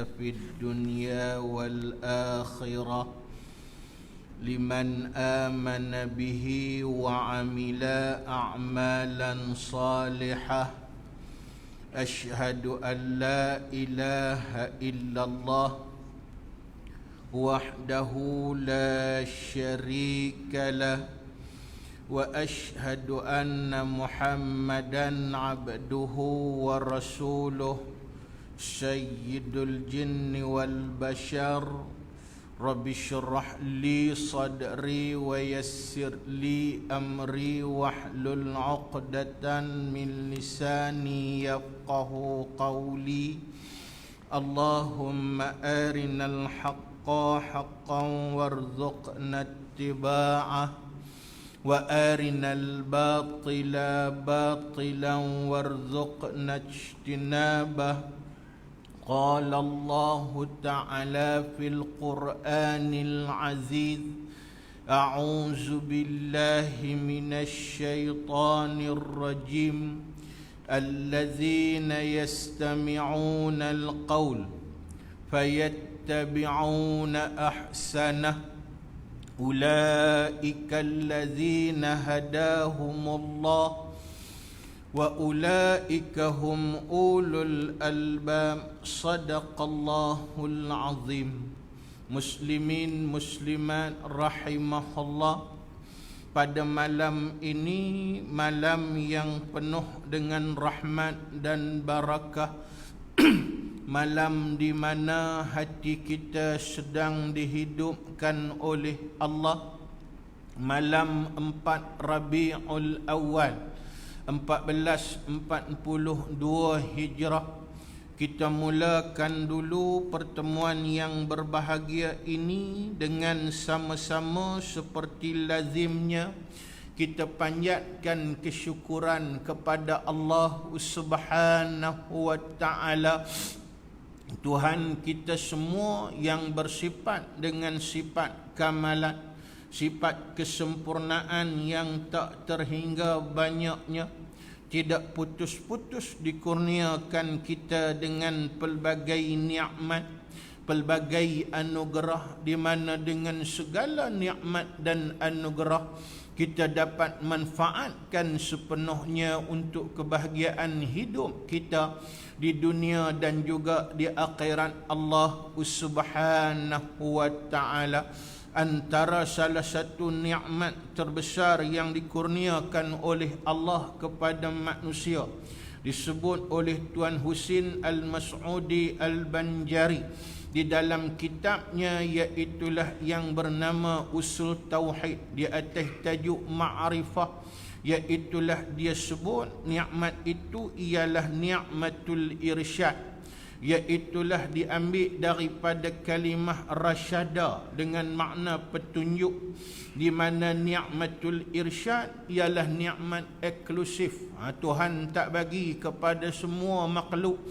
في الدنيا والآخرة لمن آمن به وعمل أعمالا صالحة أشهد أن لا إله إلا الله وحده لا شريك له وأشهد أن محمدا عبده ورسوله سيد الجن والبشر رب اشرح لي صدري ويسر لي أمري واحلل عقدة من لساني يفقه قولي اللهم أرنا الحق حقا وارزقنا اتباعه وأرنا الباطل باطلا وارزقنا اجتنابه قال الله تعالى في القرآن العزيز أعوذ بالله من الشيطان الرجيم الذين يستمعون القول فيتبعون أحسنه أولئك الذين هداهم الله وأولئك هم أولو الألباب صدق الله العظيم. Muslimin muslimat rahimahullah, pada malam ini, malam yang penuh dengan rahmat dan barakah, malam di mana hati kita sedang dihidupkan oleh Allah, malam 4 Rabiul Awal 1442 Hijrah. Kita mulakan dulu pertemuan yang berbahagia ini dengan sama-sama seperti lazimnya kita panjatkan kesyukuran kepada Allah Subhanahu wa Ta'ala, Tuhan kita semua yang bersifat dengan sifat kamalan, sifat kesempurnaan yang tak terhingga banyaknya, tidak putus-putus dikurniakan kita dengan pelbagai nikmat, pelbagai anugerah, di mana dengan segala nikmat dan anugerah kita dapat manfaatkan sepenuhnya untuk kebahagiaan hidup kita di dunia dan juga di akhirat Allah Subhanahu wa Ta'ala. Antara salah satu nikmat terbesar yang dikurniakan oleh Allah kepada manusia disebut oleh Tuan Husin Al-Mas'udi Al-Banjari di dalam kitabnya, iaitulah yang bernama Usul Tauhid, di atas tajuk Ma'rifah, iaitulah dia sebut nikmat itu ialah nikmatul irsyad, iaitulah diambil daripada kalimah rasyada dengan makna petunjuk, di mana nikmatul irsyad ialah nikmat eksklusif. Tuhan tak bagi kepada semua makhluk,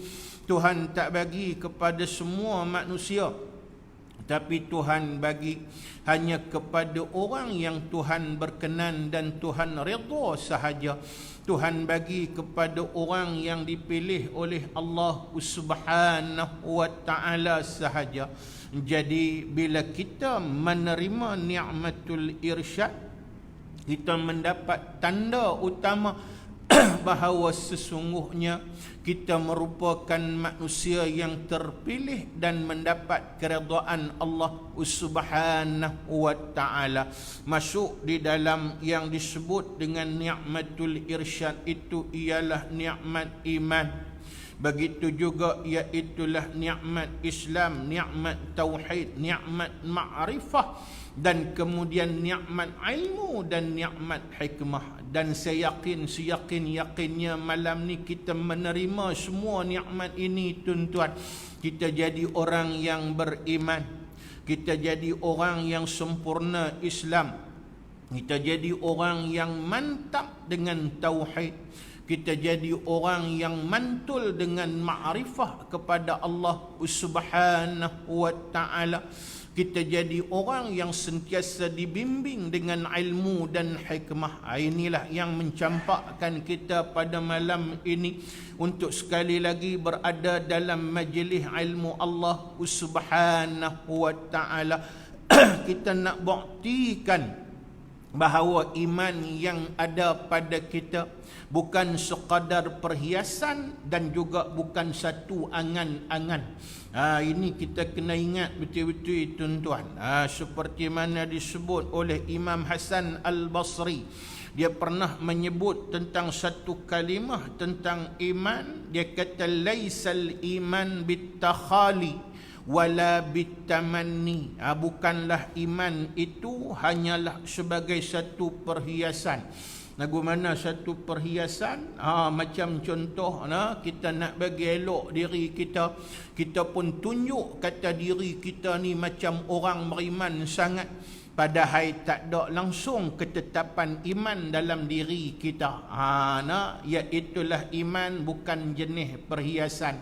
Tuhan tak bagi kepada semua manusia, tapi Tuhan bagi hanya kepada orang yang Tuhan berkenan dan Tuhan redha sahaja. Tuhan bagi kepada orang yang dipilih oleh Allah Subhanahu wa Ta'ala sahaja. Jadi bila kita menerima nikmatul irsyad, kita mendapat tanda utama bahawa sesungguhnya kita merupakan manusia yang terpilih dan mendapat keredaan Allah Subhanahu wa Ta'ala. Masuk di dalam yang disebut dengan nikmatul irsyad itu ialah nikmat iman. Begitu juga iaitulah nikmat Islam, nikmat tauhid, nikmat ma'rifah, dan kemudian nikmat ilmu dan nikmat hikmah. Dan saya seyakin-yakinnya malam ni kita menerima semua nikmat ini, tuan-tuan. Kita jadi orang yang beriman, kita jadi orang yang sempurna Islam, kita jadi orang yang mantap dengan tauhid, kita jadi orang yang mantul dengan ma'rifah kepada Allah Subhanahu wa Ta'ala. kita jadi orang yang sentiasa dibimbing dengan ilmu dan hikmah. Inilah yang mencampakkan kita pada malam ini untuk sekali lagi berada dalam majlis ilmu Allah Subhanahu wa ta'ala. Kita nak buktikan bahawa iman yang ada pada kita bukan sekadar perhiasan dan juga bukan satu angan-angan. Ini kita kena ingat betul-betul tuan-tuan. Seperti mana disebut oleh Imam Hasan Al-Basri, dia pernah menyebut tentang satu kalimah tentang iman. Dia kata laisal iman bitakhali wala bitamanni. Bukanlah iman itu hanyalah sebagai satu perhiasan. Lagu mana satu perhiasan? Macam contoh, kita nak bagi elok diri kita, kita pun tunjuk kata diri kita ni macam orang beriman sangat, padahal tak ada langsung ketetapan iman dalam diri kita. Iaitulah iman bukan jenis perhiasan.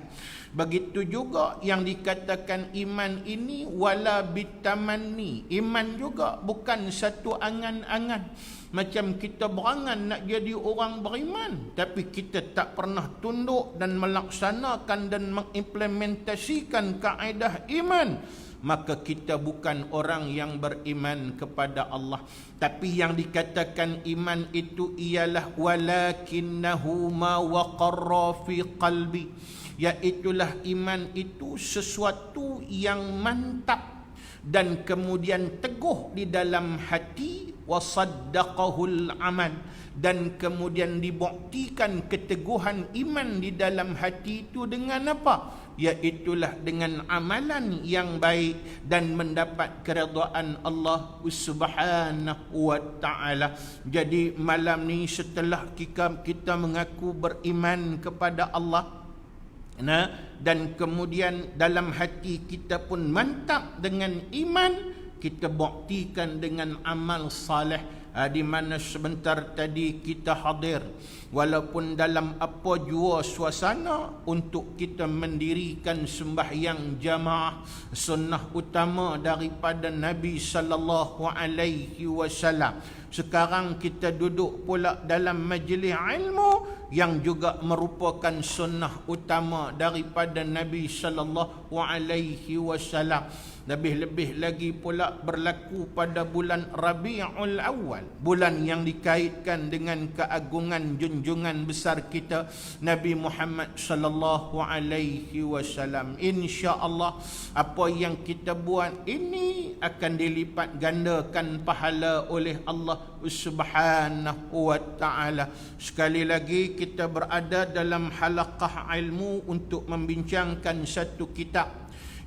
Begitu juga yang dikatakan iman ini wala bitamanni. Iman juga bukan satu angan-angan. Macam kita berangan nak jadi orang beriman, tapi kita tak pernah tunduk dan melaksanakan dan mengimplementasikan kaedah iman, maka kita bukan orang yang beriman kepada Allah. Tapi yang dikatakan iman itu ialah walakinnahu ma waqarra fi qalbi, iaitulah iman itu sesuatu yang mantap dan kemudian teguh di dalam hati, wasaddaqahul amal, dan kemudian dibuktikan keteguhan iman di dalam hati itu dengan apa? Iaitulah dengan amalan yang baik dan mendapat keredaan Allah Subhanahu wa ta'ala. Jadi malam ni setelah kita mengaku beriman kepada Allah, dan kemudian dalam hati kita pun mantap dengan iman, kita buktikan dengan amal saleh, di mana sebentar tadi kita hadir walaupun dalam apa jua suasana untuk kita mendirikan sembahyang jamaah sunnah utama daripada Nabi sallallahu alaihi wasallam. Sekarang kita duduk pula dalam majlis ilmu yang juga merupakan sunnah utama daripada Nabi sallallahu alaihi wasallam. Lebih-lebih lagi pula berlaku pada bulan Rabiul Awal, bulan yang dikaitkan dengan keagungan junjungan besar kita Nabi Muhammad sallallahu alaihi wasallam. Insya-Allah apa yang kita buat ini akan dilipat gandakan pahala oleh Allah Subhanahu wa ta'ala. Sekali lagi kita berada dalam halaqah ilmu untuk membincangkan satu kitab,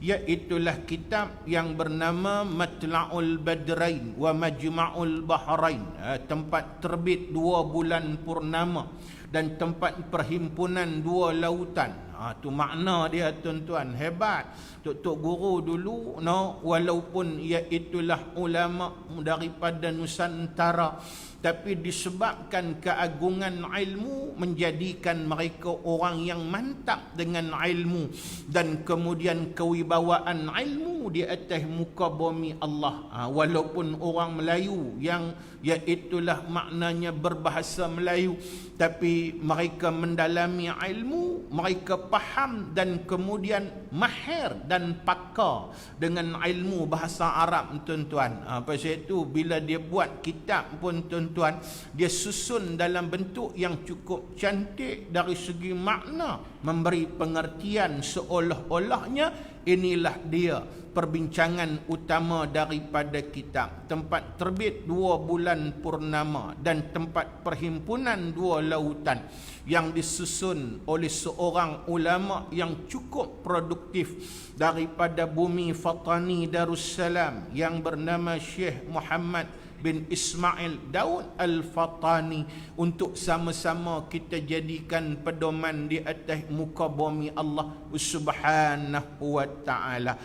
iaitulah kitab yang bernama Matla'ul Badrain wa Majma'ul Bahrain, tempat terbit dua bulan purnama dan tempat perhimpunan dua lautan. Tu makna dia tuan-tuan, hebat. Tok guru dulu walaupun iaitulah ulama daripada Nusantara, tapi disebabkan keagungan ilmu menjadikan mereka orang yang mantap dengan ilmu dan kemudian kewibawaan ilmu di atas muka bumi Allah. Walaupun orang Melayu yang iaitulah maknanya berbahasa Melayu, tapi mereka mendalami ilmu, mereka faham dan kemudian mahir dan pakar dengan ilmu bahasa Arab tuan-tuan. Pasal itu bila dia buat kitab pun tuan-tuan, dia susun dalam bentuk yang cukup cantik dari segi makna, memberi pengertian seolah-olahnya inilah dia perbincangan utama daripada kitab. Tempat terbit dua bulan purnama dan tempat perhimpunan dua lautan yang disusun oleh seorang ulama yang cukup produktif daripada bumi Fatani Darussalam yang bernama Syekh Muhammad bin Ismail Daud Al-Fatani, untuk sama-sama kita jadikan pedoman di atas muka bumi Allah Subhanahu wa ta'ala.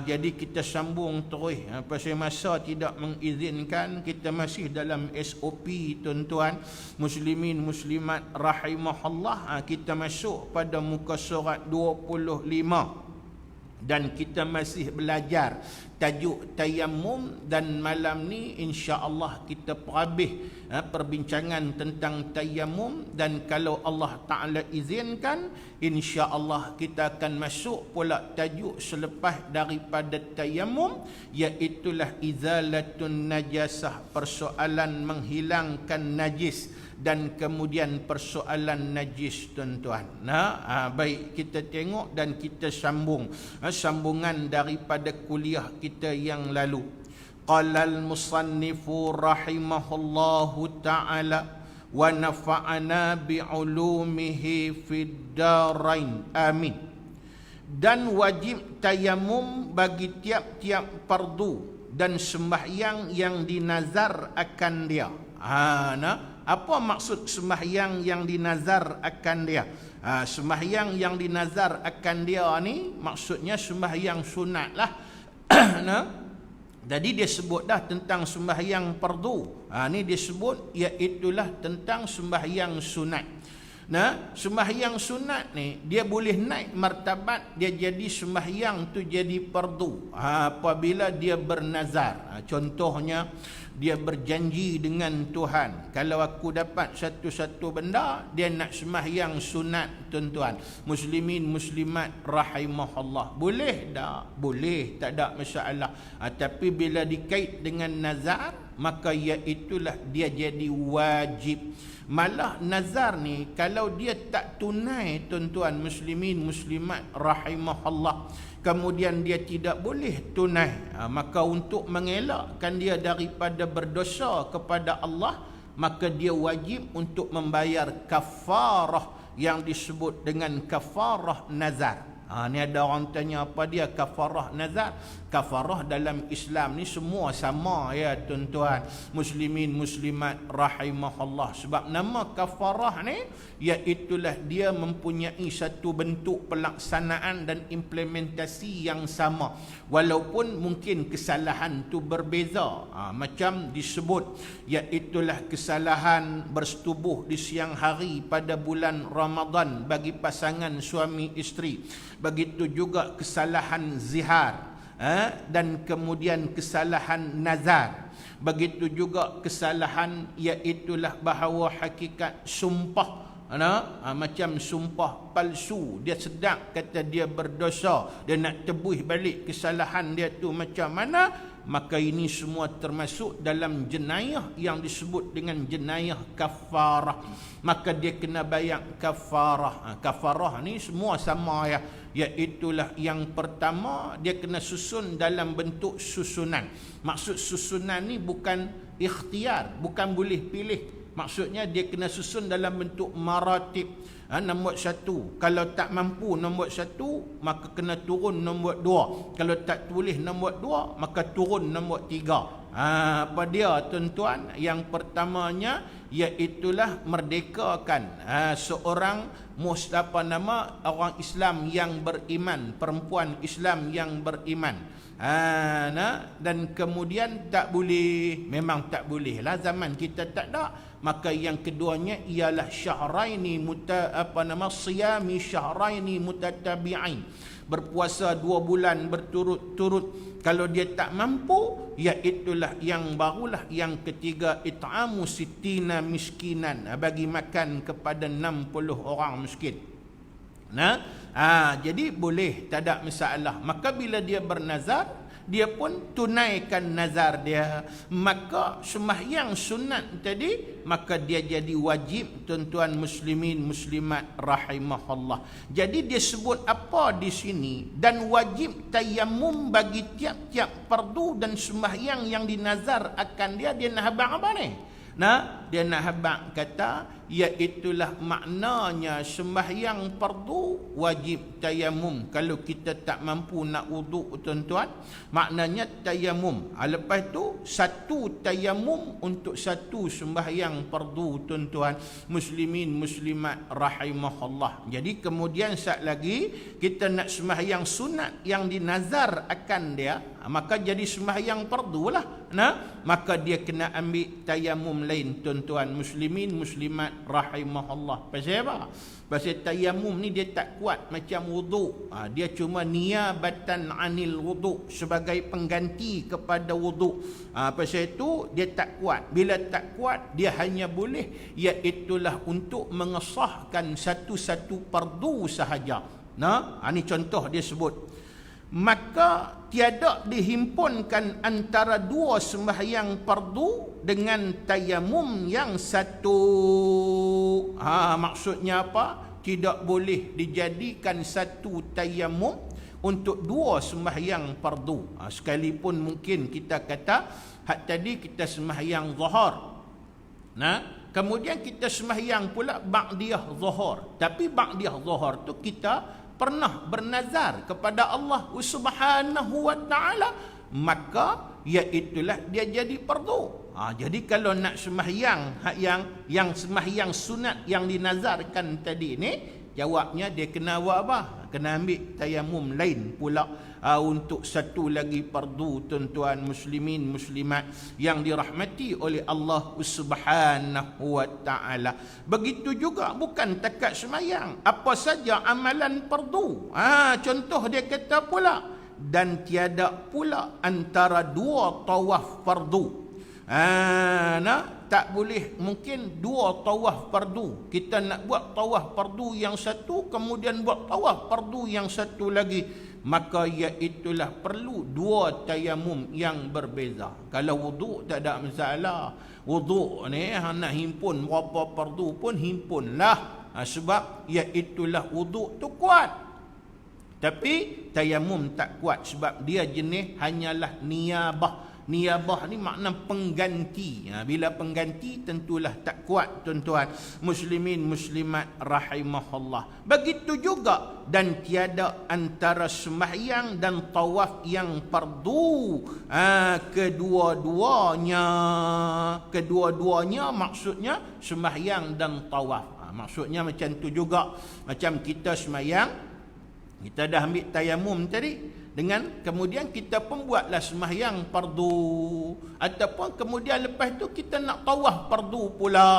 Jadi kita sambung terus, pasal masa tidak mengizinkan, kita masih dalam SOP tuan-tuan muslimin muslimat rahimahullah. Kita masuk pada muka surat 25. dan kita masih belajar tajuk tayammum, dan malam ni insya-Allah kita perhabis perbincangan tentang tayammum, dan kalau Allah Taala izinkan insya-Allah kita akan masuk pula tajuk selepas daripada tayammum, iaitu izalatun najasah, persoalan menghilangkan najis, dan kemudian persoalan najis tuan-tuan. Baik, kita tengok dan kita sambung sambungan daripada kuliah kita yang lalu. Qala al-musannifu rahimahullahu ta'ala wa nafa'ana bi'ulumihi fid darain. Amin. Dan wajib tayamum bagi tiap-tiap fardu dan sembahyang yang dinazar akan dia. Apa maksud sembahyang yang dinazar akan dia? Sembahyang yang dinazar akan dia ni maksudnya sembahyang sunat lah. Jadi dia sebut dah tentang sembahyang fardu. Ni dia sebut iaitulah tentang sembahyang sunat. Sembahyang sunat ni dia boleh naik martabat, dia jadi sembahyang tu jadi fardu apabila dia bernazar. Contohnya dia berjanji dengan Tuhan, kalau aku dapat satu-satu benda, dia nak sembahyang sunat tuan-tuan. Muslimin muslimat rahimahullah. Boleh tak? Boleh, tak ada masalah. Tapi bila dikait dengan nazar, maka iaitulah dia jadi wajib. Malah nazar ni kalau dia tak tunai tuan-tuan muslimin muslimat rahimahullah, kemudian dia tidak boleh tunai, maka untuk mengelakkan dia daripada berdosa kepada Allah, maka dia wajib untuk membayar kafarah yang disebut dengan kafarah nazar. Ni ada orang tanya apa dia kafarah nazar. Kafarah dalam Islam ni semua sama ya tuan-tuan muslimin muslimat rahimahullah. Sebab nama kafarah ni iaitulah dia mempunyai satu bentuk pelaksanaan dan implementasi yang sama, walaupun mungkin kesalahan tu berbeza. Macam disebut iaitulah kesalahan bersetubuh di siang hari pada bulan Ramadan bagi pasangan suami isteri. Begitu juga kesalahan zihar, dan kemudian kesalahan nazar. Begitu juga kesalahan iaitulah bahawa hakikat sumpah, macam sumpah palsu. Dia sedang kata dia berdosa, dia nak tebus balik kesalahan dia tu macam mana, maka ini semua termasuk dalam jenayah yang disebut dengan jenayah kafarah. Maka dia kena bayar kafarah. Kafarah ni semua sama ya. Iaitulah yang pertama, dia kena susun dalam bentuk susunan. Maksud susunan ni bukan ikhtiar, bukan boleh pilih. Maksudnya dia kena susun dalam bentuk maratib. Nombor 1, kalau tak mampu nombor 1, maka kena turun nombor 2. Kalau tak boleh nombor 2, maka turun nombor 3. Apa dia tuan-tuan? Yang pertamanya iaitulah merdekakan seorang orang Islam yang beriman, perempuan Islam yang beriman. Dan kemudian tak boleh, memang tak boleh lah, zaman kita tak ada. Maka yang keduanya ialah syahraini siyami syahraini mutatabi'ain, berpuasa 2 bulan berturut-turut. Kalau dia tak mampu, iaitulah yang barulah yang ketiga, it'amu sittina miskinan, bagi makan kepada 60 orang miskin. Jadi boleh, tak ada masalah. Maka bila dia bernazar, dia pun tunaikan nazar dia, maka sembahyang sunat tadi, maka dia jadi wajib tuan-tuan muslimin muslimat rahimahullah. Jadi dia sebut apa di sini? Dan wajib tayammum bagi tiap-tiap fardu dan sembahyang yang dinazar akan dia. Dia nak habaq apa ni? Dia nak habaq kata iaitulah maknanya sembahyang fardu wajib tayamum. Kalau kita tak mampu nak wuduk tuan-tuan, maknanya tayamum. Lepas tu satu tayamum untuk satu sembahyang fardu tuan-tuan muslimin muslimat rahimahullah. Jadi kemudian sat lagi kita nak sembahyang sunat yang dinazar akan dia, maka jadi sembahyang fardu lah. Maka dia kena ambil tayamum lain, tuan-tuan muslimin muslimat rahimahullah. Pasal apa? Pasal tayamum ni dia tak kuat macam wuduk. Dia cuma niabatan anil wuduk, sebagai pengganti kepada wuduk. Pasal itu dia tak kuat. Bila tak kuat, dia hanya boleh iaitulah untuk mengesahkan satu-satu fardu sahaja. Ini contoh dia sebut. Maka tiada dihimpunkan antara dua sembahyang fardu dengan tayamum yang satu. Maksudnya apa? Tidak boleh dijadikan satu tayamum untuk dua sembahyang fardu. Sekalipun mungkin kita kata hak tadi kita sembahyang zuhur, kemudian kita sembahyang pula ba'diyah zuhur. Tapi ba'diyah zuhur tu kita pernah bernazar kepada Allah Subhanahu wa taala, maka iaitulah dia jadi fardu. Jadi kalau nak sembahyang yang sembahyang sunat yang dinazarkan tadi ni, jawabnya dia kena buat apa? Kena ambil tayamum lain pula untuk satu lagi fardu, tuan-tuan muslimin muslimat yang dirahmati oleh Allah Subhanahu wa taala. Begitu juga bukan takat sembahyang, apa saja amalan fardu. Contoh dia kata pula, dan tiada pula antara dua tawaf fardu. Tak boleh mungkin dua tawaf fardu. Kita nak buat tawaf fardu yang satu, kemudian buat tawaf fardu yang satu lagi, maka iaitulah perlu dua tayamum yang berbeza. Kalau wuduk tak ada masalah. Wuduk ni nak himpun berapa fardu pun himpunlah, sebab iaitulah wuduk tu kuat. Tapi tayamum tak kuat sebab dia jenis hanyalah niabah. Niabah ni makna pengganti. Bila pengganti tentulah tak kuat, tuan-tuan muslimin muslimat rahimahullah. Begitu juga, dan tiada antara sembahyang dan tawaf yang fardu. Kedua-duanya maksudnya sembahyang dan tawaf. Maksudnya macam tu juga. Macam kita sembahyang, kita dah ambil tayamum tadi, dengan kemudian kita pun buatlah sembahyang fardu, ataupun kemudian lepas tu kita nak tawaf fardu pula.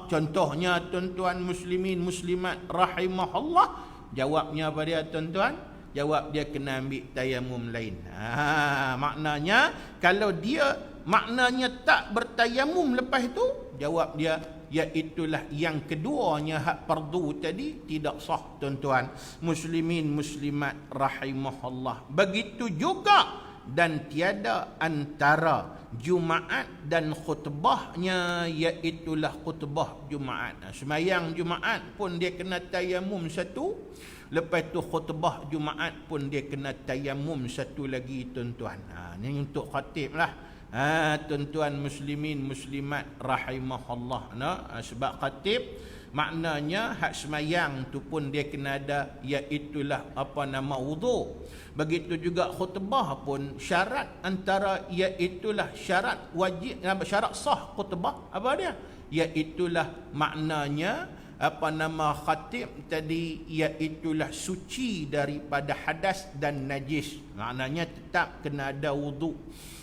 Contohnya tuan-tuan muslimin muslimat rahimahullah, jawabnya apa dia tuan-tuan? Jawab dia kena ambil tayamum lain. Maknanya kalau dia maknanya tak bertayamum lepas tu, jawab dia iaitulah yang keduanya hak fardu tadi tidak sah, tuan-tuan muslimin muslimat rahimahullah. Begitu juga, dan tiada antara Jumaat dan khutbahnya, iaitulah khutbah Jumaat. Sembahyang Jumaat pun dia kena tayamum satu, lepas tu khutbah Jumaat pun dia kena tayamum satu lagi, tuan-tuan. Ini untuk khatib lah. Tuan-tuan muslimin muslimat rahimahullah. Sebab khatib maknanya hak semayang tu pun dia kena ada, iaitulah wuduk. Begitu juga khutbah pun syarat antara, iaitulah syarat wajib, syarat sah khutbah apa dia? Iaitulah maknanya khatib tadi, iaitulah suci daripada hadas dan najis. Maknanya tetap kena ada wuduk.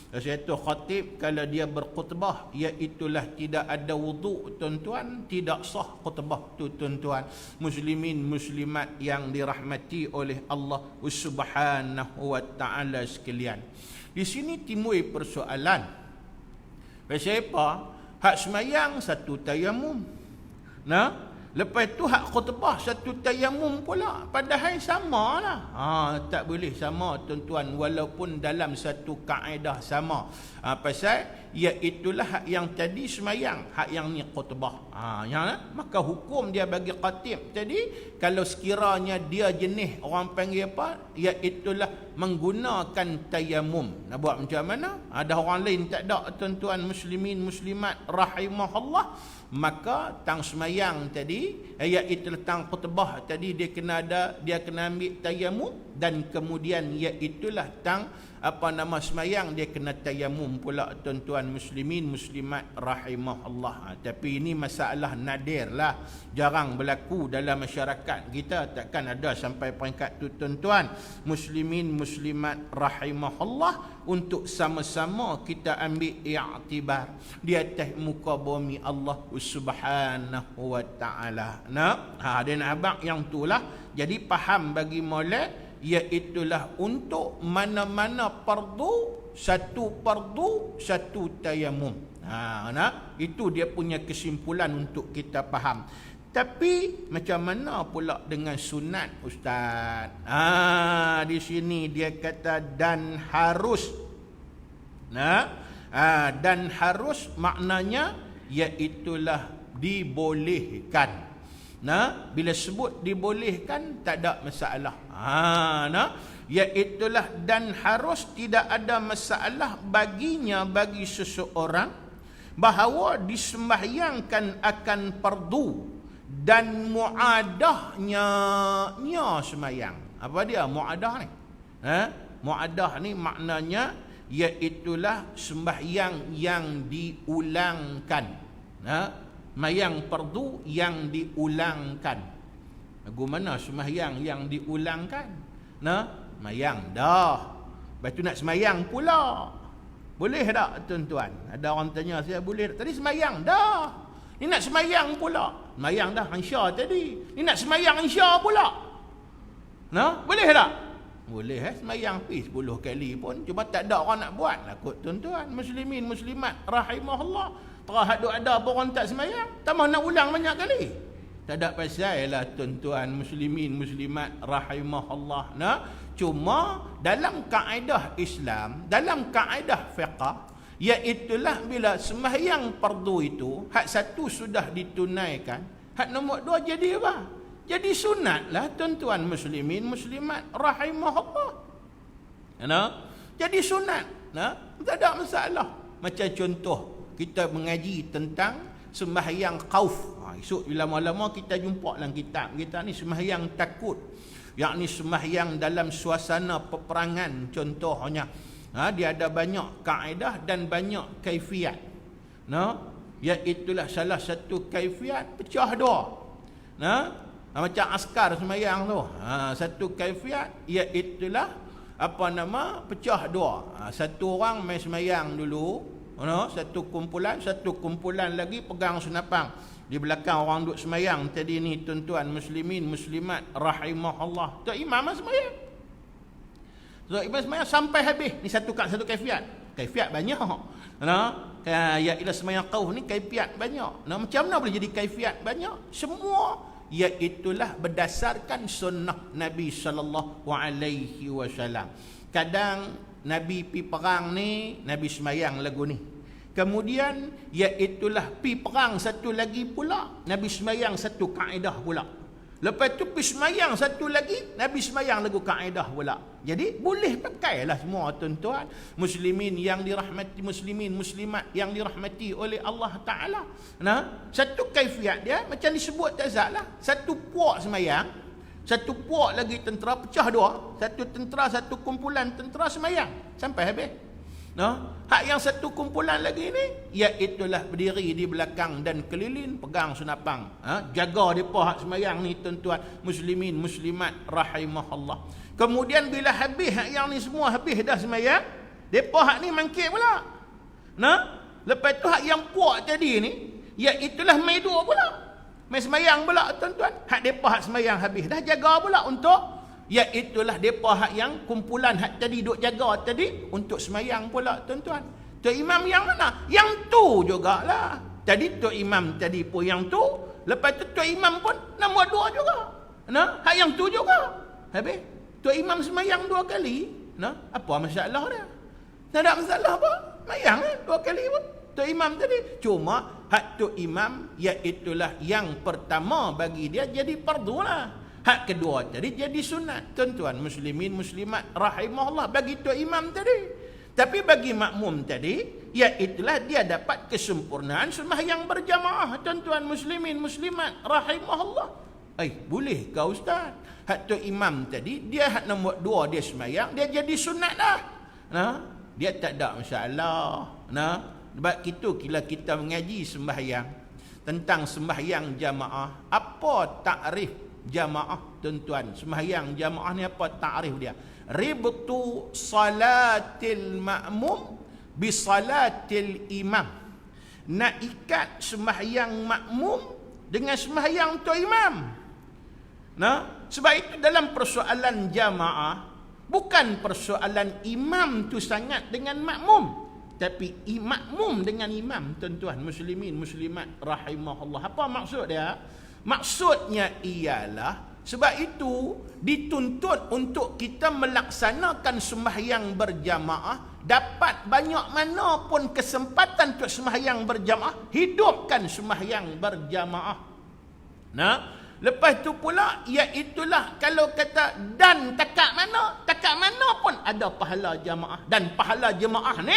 Iaitu khatib kalau dia berkhutbah, iaitulah tidak ada wuduk, tuan-tuan, tidak sah khutbah tu, tuan-tuan muslimin muslimat yang dirahmati oleh Allah Subhanahu wa taala sekalian. Di sini timbul persoalan. Pasal apa? Hak semayang satu tayamum, lepas tu hak khutbah satu tayamum pula, padahal sama lah. Tak boleh sama, tuan-tuan, walaupun dalam satu kaedah sama. Pasal iaitulah hak yang tadi semayang, hak yang ni khutbah. Maka hukum dia bagi khatib tadi, kalau sekiranya dia jenis orang panggil apa, iaitulah menggunakan tayamum. Nak buat macam mana? Ada orang lain tak ada, tuan-tuan muslimin muslimat rahimahullah, maka tang semayang tadi, iaitu tang khutbah tadi, dia kena ambil tayamum, dan kemudian iaitulah semayang dia kena tayamum pula, tuan-tuan muslimin muslimat rahimahullah. Tapi ini masalah nadir lah, jarang berlaku dalam masyarakat kita, takkan ada sampai peringkat tu tuan-tuan muslimin muslimat rahimahullah, untuk sama-sama kita ambil i'tibar di atas muka bumi Allah Subhanahu wa taala. Dan abang yang itulah jadi faham bagi molek, iaitulah untuk mana-mana fardu, satu fardu satu tayamum. Itu dia punya kesimpulan untuk kita faham. Tapi macam mana pula dengan sunat, ustaz? Di sini dia kata dan harus. Dan harus maknanya iaitulah dibolehkan. Bila sebut dibolehkan tak ada masalah. Iaitulah dan harus, tidak ada masalah baginya, bagi seseorang bahawa disembahyangkan akan fardu dan muadahnya sembahyang. Apa dia muadah ni? Muadah ni maknanya iaitulah sembahyang yang diulangkan. Sembahyang fardu yang diulangkan. Lagu mana sembahyang yang diulangkan? Sembahyang dah, lepas tu nak sembahyang pula. Boleh tak tuan-tuan? Ada orang tanya saya, boleh tak? Tadi sembahyang dah, ni nak sembahyang pula. Sembahyang dah insya tadi, ni nak sembahyang insya pula. Boleh tak? Boleh sembahyang 10 kali pun, cuma tak ada orang nak buat lah kot tuan-tuan muslimin muslimat rahimahullah. Terah ada pun orang tak sembahyang, tambah nak ulang banyak kali. Tak ada pasal lah tuan-tuan muslimin muslimat rahimahullah. Cuma dalam kaedah Islam, dalam kaedah fiqh, iaitulah bila sembahyang fardu itu hak satu sudah ditunaikan, hak nombor 2 jadi apa? Jadi sunat lah tuan-tuan muslimin muslimat rahimahullah. Jadi sunat. Tak ada masalah. Macam contoh kita mengaji tentang sembahyang khauf. Esok lama-lama kita jumpa dalam kitab kita ni sembahyang takut, yakni sembahyang dalam suasana peperangan contohnya. Dia ada banyak kaedah dan banyak kaifiat. Iaitulah salah satu kaifiat pecah dua. Macam askar sembahyang tu. Satu kaifiat iaitulah pecah dua. Satu orang main sembahyang dulu, satu kumpulan lagi pegang senapang. Di belakang orang duduk semayang tadi ni tuan-tuan muslimin muslimat rahimahullah. Tok imam semayang. Tok imam semayang sampai habis. Ni satu kaifiat. Kaifiat banyak. Ialah semayang qauf ni kaifiat banyak. Macam mana boleh jadi kaifiat banyak? Semua iaitulah berdasarkan sunnah Nabi sallallahu alaihi wasallam. Kadang Nabi pi perang ni, Nabi semayang lagu ni. Kemudian iaitulah pi perang satu lagi pula, Nabi semayang satu kaedah pula. Lepas tu pi semayang satu lagi, Nabi semayang lagu kaedah pula. Jadi boleh pakailah semua tuan-tuan muslimin yang dirahmati, muslimin muslimat yang dirahmati oleh Allah Taala. Satu kaifiat dia macam disebut tazak lah. Satu puak semayang, satu puak lagi tentera, pecah dua. Satu tentera, satu kumpulan tentera semayang sampai habis. Hak yang satu kumpulan lagi ni, iaitulah berdiri di belakang dan keliling pegang senapang. Jaga depa hak semayang ni tuan-tuan muslimin muslimat rahimahullah. Kemudian bila habis hak yang ni semua habis dah semayang, depa hak ni mangkit pula. Lepas tu hak yang puak tadi ni, iaitulah mai dua pula. Mai semayang pula tuan-tuan. Hak depa hak semayang habis dah jaga pula untuk, iaitulah depa hak yang kumpulan hak tadi duk jaga tadi untuk semayang pula tuan-tuan. Tok imam yang mana? Yang tu jugalah. Tadi tok imam tadi pun yang tu, lepas tu tok imam pun nombor 2 juga. Hak yang tu juga. Habis tok imam semayang 2 kali. Apa masalah dia? Tak ada masalah apa? Semayang 2 kali pun tok imam tadi. Cuma hak tok imam iaitulah yang pertama bagi dia jadi fardu lah. Hak kedua tadi jadi sunat tuan-tuan muslimin muslimat rahimahullah bagi tok imam tadi. Tapi bagi makmum tadi, iaitulah dia dapat kesempurnaan sembahyang berjamaah tuan-tuan muslimin muslimat rahimahullah. Boleh ke ustaz? Hak tu imam tadi, dia hak nombor 2 dia semayang, dia jadi sunat dah. Dia tak ada masalah. Sebab itu bila kita mengaji sembahyang, tentang sembahyang jamaah, apa takrif jamaah tuan-tuan? Sembahyang jamaah ni apa takrif dia? Ribtu salatil ma'mum bi salatil imam. Nak ikat sembahyang makmum dengan sembahyang tu imam. Sebab itu dalam persoalan jamaah, bukan persoalan imam tu sangat dengan makmum, tapi makmum dengan imam, tuan-tuan muslimin muslimat rahimahullah. Apa maksud dia? Maksudnya ialah, sebab itu dituntut untuk kita melaksanakan sembahyang berjamaah. Dapat banyak mana pun kesempatan untuk sembahyang berjamaah, hidupkan sembahyang berjamaah. Lepas tu pula, iaitulah kalau kata dan takat mana pun ada pahala jamaah. Dan pahala jamaah ni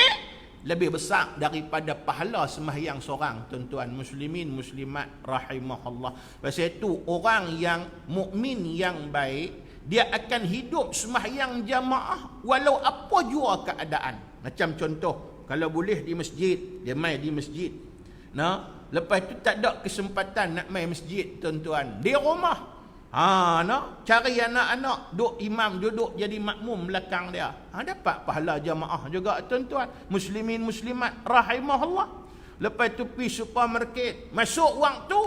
lebih besar daripada pahala sembahyang seorang, tuan-tuan muslimin muslimat rahimahullah. Pasal itu orang yang mukmin yang baik, dia akan hidup sembahyang jamaah walau apa jua keadaan. Macam contoh, kalau boleh di masjid, dia mai di masjid. Lepas tu tak ada kesempatan nak mai masjid, tuan-tuan, di rumah. Cari anak-anak, imam duduk jadi makmum belakang dia. Dapat pahala jamaah juga, tuan-tuan muslimin muslimat rahimahullah. Lepas tu pergi supermarket, masuk waktu,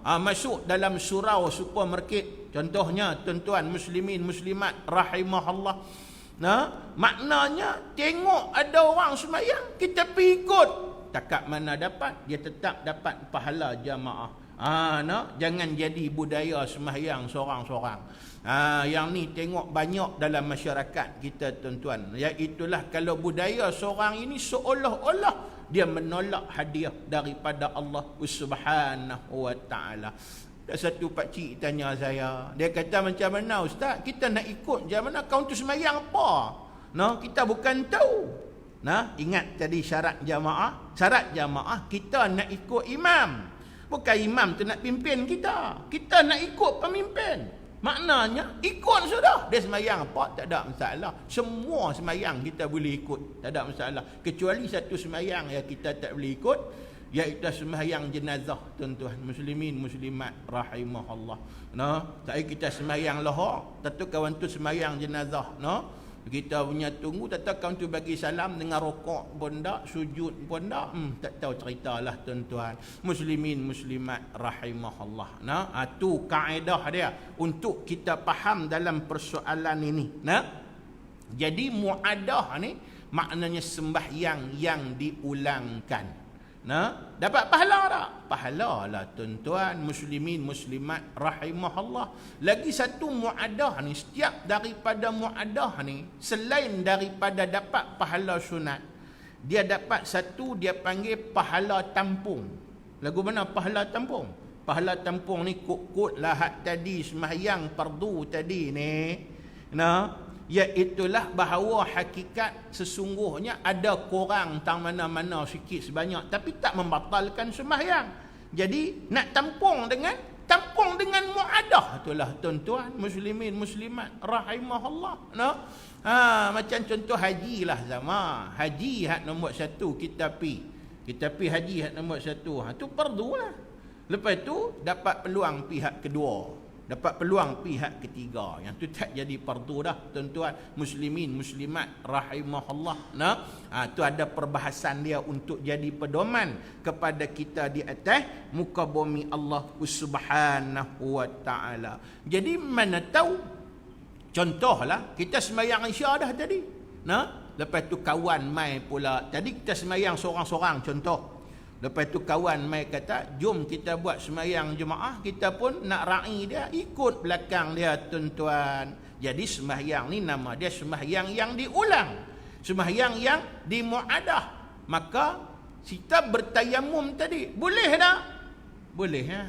masuk dalam surau supermarket, contohnya, tuan-tuan muslimin muslimat rahimahullah. Maknanya tengok ada orang sembahyang, kita pergi ikut. Takat mana dapat, dia tetap dapat pahala jamaah. Jangan jadi budaya sembahyang seorang-seorang. Yang ni tengok banyak dalam masyarakat kita, tuan-tuan. Iaitulah kalau budaya seorang ini seolah-olah dia menolak hadiah daripada Allah Subhanahu wa taala. Satu pakcik tanya saya, dia kata, macam mana ustaz, kita nak ikut macam mana kau tu sembahyang apa? Kita bukan tahu. Ingat tadi syarat jamaah. Syarat jamaah kita nak ikut imam. Bukan imam tu nak pimpin kita. Kita nak ikut pemimpin. Maknanya ikut sudah. Dia sembahyang apa, tak ada masalah. Semua sembahyang kita boleh ikut, tak ada masalah. Kecuali satu sembahyang yang kita tak boleh ikut, iaitu sembahyang jenazah, tuan-tuan muslimin muslimat rahimahullah. Saya kita sembahyang Lahor, tentu kawan tu sembahyang jenazah. Kita punya tunggu, tak tahu kawan tu bagi salam dengan rokok pun tak, sujud pun tak. Tak tahu ceritalah, tuan-tuan muslimin muslimat rahimahullah. Tu kaedah dia untuk kita faham dalam persoalan ini. Jadi muadah ni maknanya sembahyang yang diulangkan. Dapat pahala tak? Pahala lah, tuan-tuan muslimin muslimat rahimahullah. Lagi satu muadah ni, setiap daripada muadah ni, selain daripada dapat pahala sunat, dia dapat satu, dia panggil pahala tampung. Lagu mana pahala tampung? Pahala tampung ni kut-kut lahat tadi sembahyang fardu tadi ni. Iaitulah bahawa hakikat sesungguhnya ada kurang tang mana-mana sikit sebanyak, tapi tak membatalkan sembahyang. Jadi nak tampung dengan muadah. Itulah, tuan-tuan muslimin muslimat rahimahullah. Macam contoh haji lah, sama haji hak nombor 1 kita pi haji hak nombor 1, tu fardu lah. Lepas tu dapat peluang pihak kedua, dapat peluang pihak ketiga, yang tu tak jadi fardu dah, tuan-tuan muslimin muslimat rahimahullah. Tu ada perbahasan dia untuk jadi pedoman kepada kita di atas muka bumi Allah Subhanahu wa taala. Jadi mana tahu, contohlah kita sembahyang Isya dah tadi. Lepas tu kawan mai pula, tadi kita sembahyang seorang-seorang contoh. Lepas tu kawan mai kata, jom kita buat sembahyang jemaah, kita pun nak ra'i dia, ikut belakang dia, tuan-tuan. Jadi sembahyang ni nama dia sembahyang yang diulang, sembahyang yang dimuadah. Maka kita bertayamum tadi, boleh tak? Boleh ya.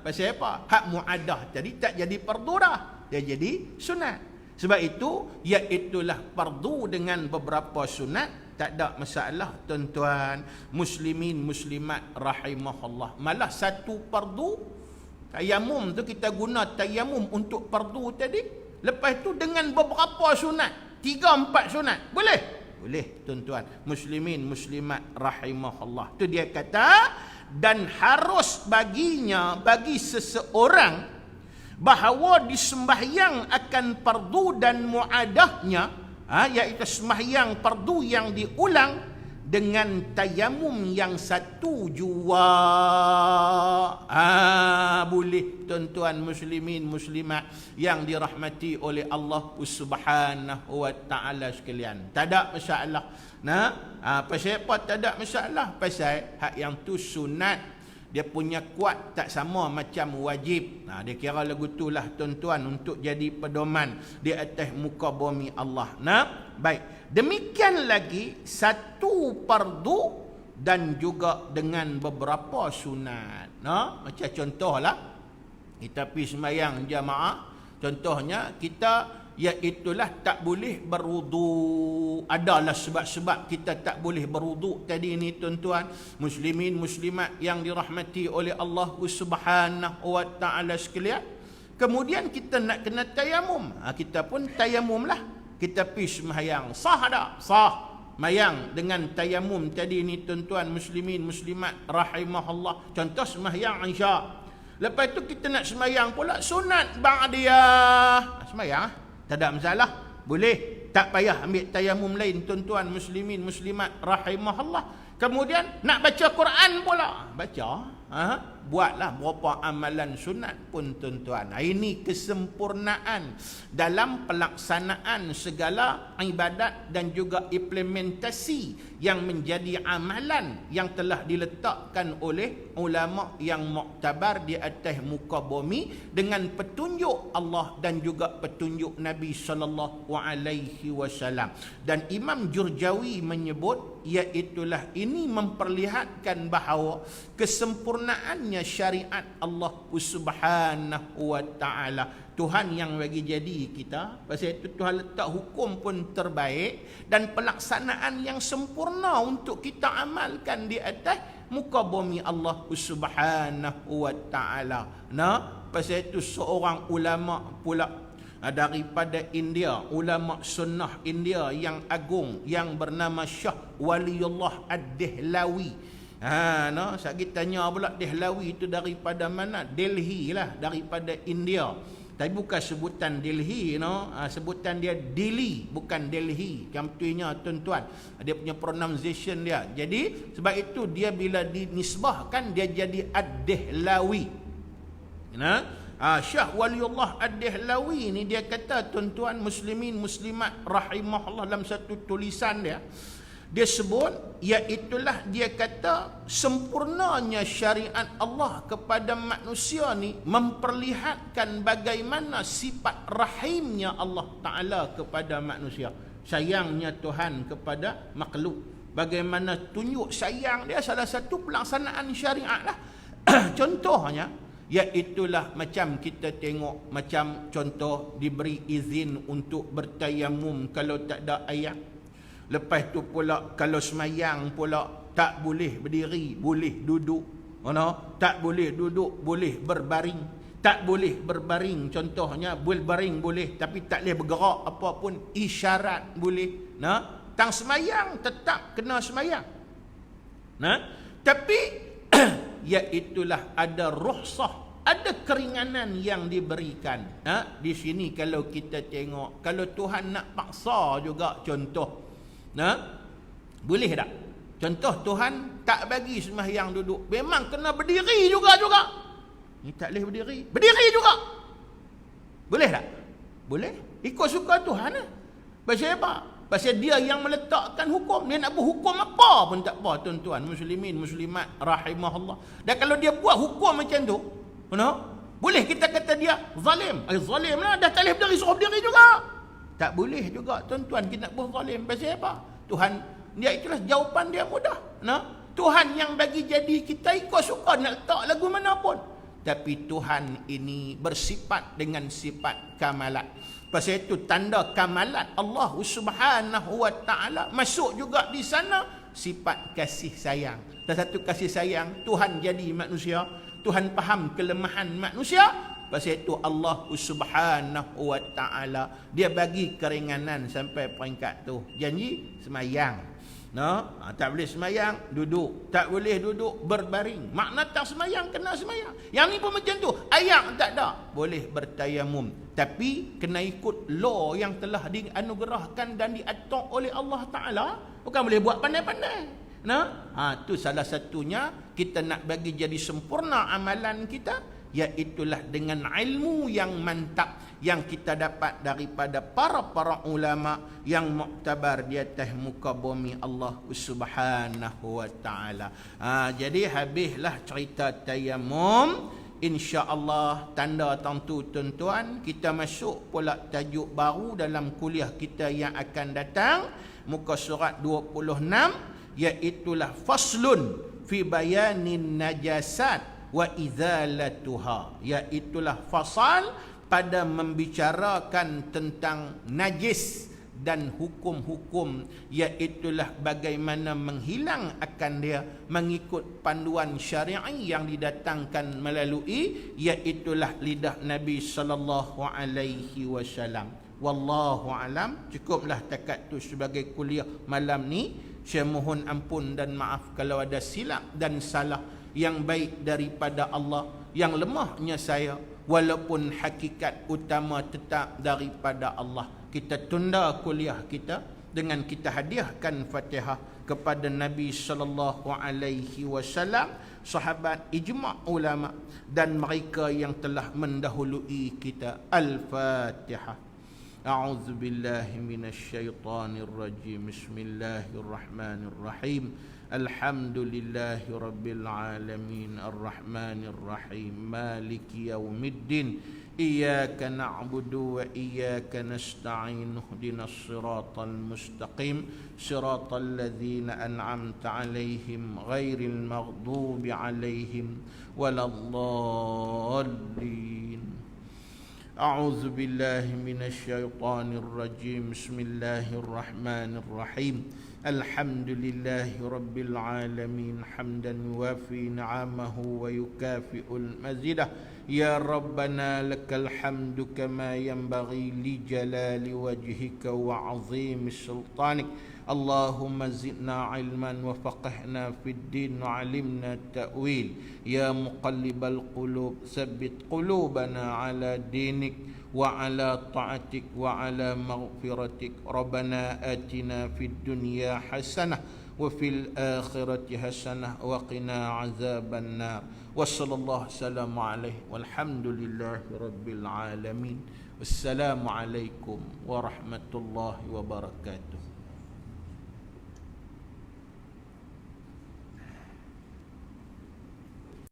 Pasal apa? Hak muadah tadi tak jadi fardu dah, dia jadi sunat. Sebab itu, iaitulah fardu dengan beberapa sunat. Tak ada masalah, tuan-tuan muslimin muslimat rahimahullah. Malah satu fardu Tayamum tu kita guna tayamum untuk fardu tadi. Lepas tu dengan beberapa sunat. 3-4 sunat. Boleh? Boleh, tuan-tuan. Muslimin, muslimat rahimahullah. Tu dia kata, dan harus baginya, bagi seseorang, bahawa disembahyang akan fardu dan muadahnya, iaitu sembahyang fardu yang diulang dengan tayamum yang satu jua. Boleh, tuan-tuan muslimin muslimat yang dirahmati oleh Allah Subhanahu wa taala sekalian. Tak ada masalah. Pasal apa tak ada masalah? Pasal hak yang tu sunat, dia punya kuat tak sama macam wajib. Dia kira lagu tu lah tuan-tuan untuk jadi pedoman di atas muka bumi Allah. Baik. Demikian lagi satu fardu dan juga dengan beberapa sunat. Macam contohlah kita pergi sembahyang jamaah. Contohnya kita iaitulah tak boleh berwudu. Adalah sebab-sebab kita tak boleh berwudu tadi ni tuan-tuan muslimin muslimat yang dirahmati oleh Allah Subhanahu wa taala sekalian. Kemudian kita nak kena tayamum. Kita pun tayamum lah. Kita pergi sembahyang. Sah tak? Sah. Mayang dengan tayamum tadi ni tuan-tuan muslimin muslimat rahimahullah. Contoh sembahyang Isya. Lepas tu kita nak sembahyang pula sunat ba'diyah. Sembahyang tak ada masalah. Boleh. Tak payah ambil tayamum lain tuan-tuan muslimin muslimat rahimahullah. Kemudian nak baca Quran pula. Baca. Buatlah berapa amalan sunat pun tuan-tuan. Ini kesempurnaan dalam pelaksanaan segala ibadat dan juga implementasi yang menjadi amalan yang telah diletakkan oleh ulama yang muktabar di atas muka bumi dengan petunjuk Allah dan juga petunjuk Nabi sallallahu alaihi wasallam. Dan Imam Jurjawi menyebut iaitulah ini memperlihatkan bahawa kesempurnaannya syariat Allah Subhanahu wa taala. Tuhan yang bagi jadi kita. Pasal itu Tuhan letak hukum pun terbaik dan pelaksanaan yang sempurna untuk kita amalkan di atas muka bumi Allah Subhanahu wa taala. Pasal itu seorang ulama pula daripada India, ulama sunnah India yang agung yang bernama Syah Waliullah Ad-Dehlawi. Saya tanya pula Dehlawi itu daripada mana? Delhi lah, daripada India. Tapi bukan sebutan Delhi, sebutan dia Delhi, bukan Delhi. Kamptunya tuan-tuan, dia punya pronunciation dia. Jadi sebab itu dia bila dinisbahkan dia jadi Ad-Dehlawi. Syah Waliullah Ad-Dehlawi ni dia kata tuan-tuan muslimin muslimat rahimahullah dalam satu tulisan dia sebut iaitulah dia kata sempurnanya syariat Allah kepada manusia ni memperlihatkan bagaimana sifat rahimnya Allah Ta'ala kepada manusia. Sayangnya Tuhan kepada makhluk. Bagaimana tunjuk sayang dia salah satu pelaksanaan syariat lah. Contohnya iaitulah macam kita tengok macam contoh diberi izin untuk bertayamum kalau tak ada air. Lepas tu pula kalau semayang pula tak boleh berdiri, boleh duduk. Tak boleh duduk, boleh berbaring. Tak boleh berbaring, contohnya berbaring boleh tapi tak boleh bergerak apapun, isyarat boleh. Tang semayang tetap kena semayang. Tapi iaitulah ada rukhsah, ada keringanan yang diberikan. Di sini kalau kita tengok, kalau Tuhan nak paksa juga contoh, boleh tak? Contoh Tuhan tak bagi sembahyang duduk, memang kena berdiri juga. Ni tak boleh berdiri, berdiri juga. Boleh tak? Boleh. Ikut suka Tuhan. Pasal apa? Pasal dia yang meletakkan hukum. Dia nak berhukum apa pun tak apa tuan-tuan muslimin muslimat rahimahullah. Dan kalau dia buat hukum macam tu, boleh kita kata dia zalim. Zalim lah, dah tak boleh berdiri suruh berdiri juga. Tak boleh juga tuan-tuan kita nak buat zalim. Pasal apa? Tuhan, dia itulah jawapan dia mudah. Tuhan yang bagi jadi kita ikut suka nak letak lagu mana pun. Tapi Tuhan ini bersifat dengan sifat kamalat. Pasal itu tanda kamalat Allah Subhanahu wa taala masuk juga di sana sifat kasih sayang. Dan satu kasih sayang Tuhan jadi manusia. Tuhan faham kelemahan manusia. Pasal itu Allah Subhanahu wa ta'ala dia bagi keringanan sampai peringkat tu. Janji semayang. No, tak boleh semayang, duduk. Tak boleh duduk, berbaring. Makna tak semayang, kena semayang. Yang ni pun macam tu. Ayat tak ada. Boleh bertayamum. Tapi kena ikut law yang telah dianugerahkan dan diatur oleh Allah Ta'ala. Bukan boleh buat pandai-pandai. Nah, tu salah satunya kita nak bagi jadi sempurna amalan kita, iaitulah dengan ilmu yang mantap yang kita dapat daripada para ulama yang muktabar di atas muka bumi Allah Subhanahu wa ta'ala. Jadi habislah cerita tayamum. InsyaAllah tanda tentu tuan-tuan, kita masuk pula tajuk baru dalam kuliah kita yang akan datang, muka surat 26, iaitulah faslun fi bayanin najasat wa izalatuha, iaitulah fasal pada membicarakan tentang najis dan hukum-hukum, iaitulah bagaimana menghilang akan dia mengikut panduan syar'i yang didatangkan melalui iaitulah lidah Nabi sallallahu alaihi wasallam. Wallahu alam. Cukuplah takat tu sebagai kuliah malam ni. Saya mohon ampun dan maaf kalau ada silap dan salah. Yang baik daripada Allah, yang lemahnya saya, walaupun hakikat utama tetap daripada Allah. Kita tunda kuliah kita dengan kita hadiahkan Fatihah kepada Nabi sallallahu alaihi wasallam, sahabat, ijma' ulama dan mereka yang telah mendahului kita. Al-Fatihah. A'udzu billahi minasyaitonir rajim. Bismillahirrahmanirrahim. Alhamdulillahi rabbil alamin, arrahmanir rahim, maliki yaumiddin. Iyyaka na'budu wa iyyaka nasta'in. Ihdinas siratal mustaqim, siratal ladzina an'amta 'alaihim ghairil maghdubi 'alaihim waladdallin. A'udzu billahi minasyaitonir rajim. Bismillahirrahmanirrahim. Alhamdulillahi rabbil alamin, hamdan yuwafi ni'amahu wa yukafi'ul mazidah. Ya Rabbana lakal hamdu kama yanbaghi li jalali wajhika wa 'azimi sultanik. Allahumma zidna ilman wa faqihna fid din wa 'allimna ta'wil. Ya muqallibal qulub tsabbit qulubana 'ala dinik wa 'ala ta'atik wa 'ala maghfiratik. Rabbana atina fid dunya hasanah wa fil akhirati hasanah wa qina 'adzaban nar. Wa sallallahu salamu alaihi walhamdulillahi rabbil alamin. Wassalamu alaikum warahmatullahi wabarakatuh.